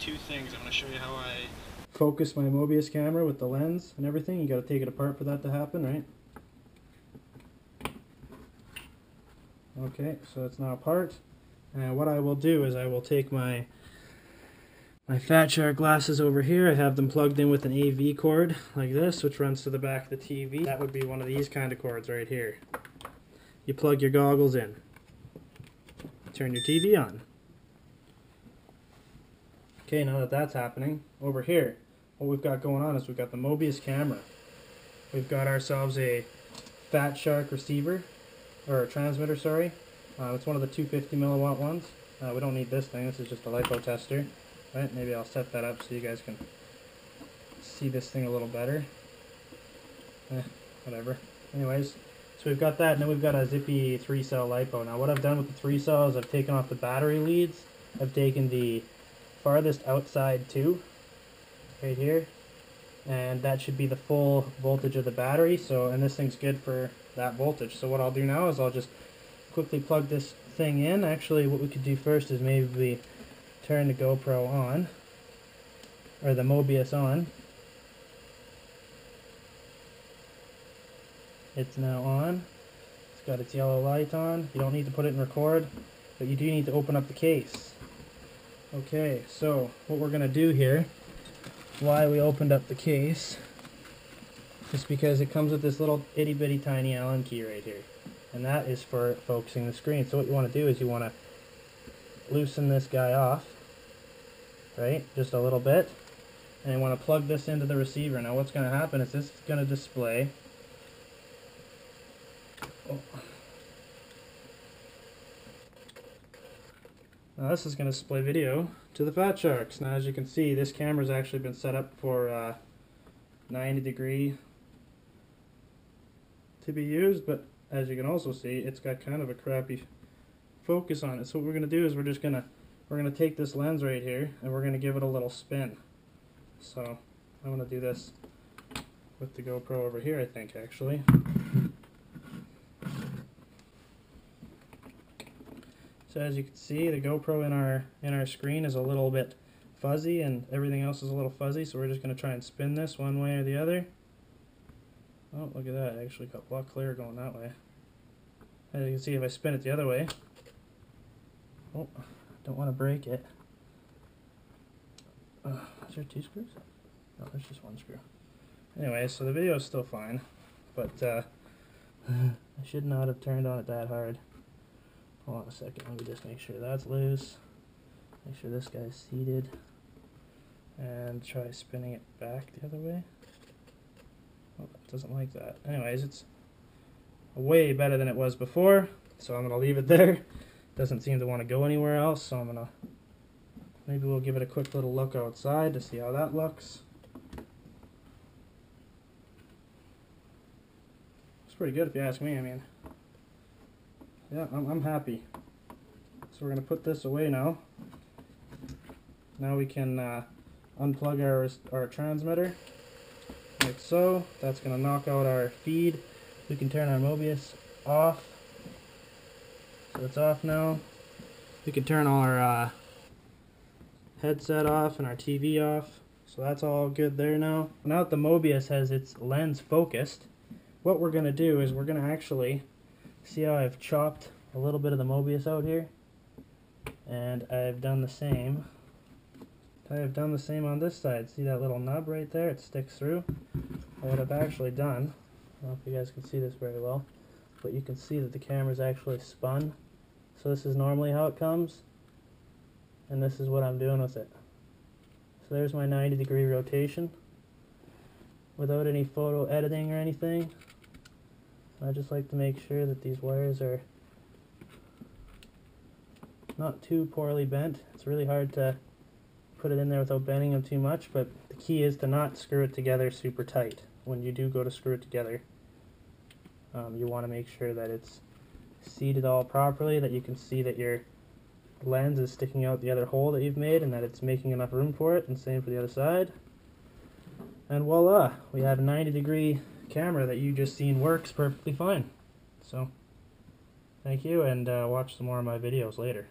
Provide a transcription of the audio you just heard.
two things. I'm going to show you how I focus my Mobius camera with the lens and everything. You got to take it apart for that to happen, right? Okay, so it's now apart. And what I will do is I will take my Fat Shark glasses over here. I have them plugged in with an AV cord like this, which runs to the back of the TV. That would be one of these kind of cords right here. You plug your goggles in. Turn your TV on. Okay, now that that's happening, over here, what we've got going on is we've got the Mobius camera. We've got ourselves a Fat Shark receiver, or a transmitter, sorry. It's one of the 250 milliwatt ones. We don't need this thing, this is just a LiPo tester. Right, maybe I'll set that up so you guys can see this thing a little better. Whatever. Anyways, so we've got that, and then we've got a zippy 3-cell LiPo. Now what I've done with the 3 cells, I've taken off the battery leads. I've taken the farthest outside too, right here, and that should be the full voltage of the battery. So, and this thing's good for that voltage. So what I'll do now is I'll just quickly plug this thing in. Actually, what we could do first is maybe turn the GoPro on, or the Mobius on. It's now on. It's got its yellow light on. You don't need to put it in record, but you do need to open up the case. Okay, so what we're going to do here, why we opened up the case, is because it comes with this little itty bitty tiny Allen key right here. And that is for focusing the screen. So what you want to do is you want to loosen this guy off, right, just a little bit, and you want to plug this into the receiver. Now what's going to happen is this is going to display, now this is going to display video to the Fat Sharks. Now as you can see, this camera's actually been set up for 90° to be used, but as you can also see, it's got kind of a crappy focus on it. So what we're going to do is we're going to take this lens right here and we're going to give it a little spin. So I'm going to do this with the GoPro over here, I think, actually. So as you can see, the GoPro in our screen is a little bit fuzzy and everything else is a little fuzzy, so we're just going to try and spin this one way or the other. Oh, look at that, it actually got a lot clearer going that way. As you can see, if I spin it the other way, oh, don't want to break it. Is there 2 screws? No, there's just 1 screw. Anyway, so the video is still fine, but I should not have turned on it that hard. Hold on a second, let me just make sure that's loose. Make sure this guy's seated. And try spinning it back the other way. Oh, it doesn't like that. Anyways, it's way better than it was before, so I'm going to leave it there. Doesn't seem to want to go anywhere else, so I'm going to, maybe we'll give it a quick little look outside to see how that looks. It's pretty good if you ask me. I mean, yeah, I'm happy. So we're going to put this away now. Now we can unplug our transmitter, like so. That's going to knock out our feed. We can turn our Mobius off. So it's off now. We can turn all our headset off and our TV off. So that's all good there now. Now that the Mobius has its lens focused, what we're going to do is we're going to actually see how I've chopped a little bit of the Mobius out here. And I've done the same. I've done the same on this side. See that little nub right there? It sticks through. And what I've actually done, I don't know if you guys can see this very well, but you can see that the camera's actually spun. So this is normally how it comes, and this is what I'm doing with it. So there's my 90-degree rotation without any photo editing or anything. I just like to make sure that these wires are not too poorly bent. It's really hard to put it in there without bending them too much, but the key is to not screw it together super tight. When you do go to screw it together, you want to make sure that it's seated all properly, that you can see that your lens is sticking out the other hole that you've made and that it's making enough room for it, and same for the other side. And voila, we have a 90-degree camera that you just seen works perfectly fine. So, thank you, and watch some more of my videos later.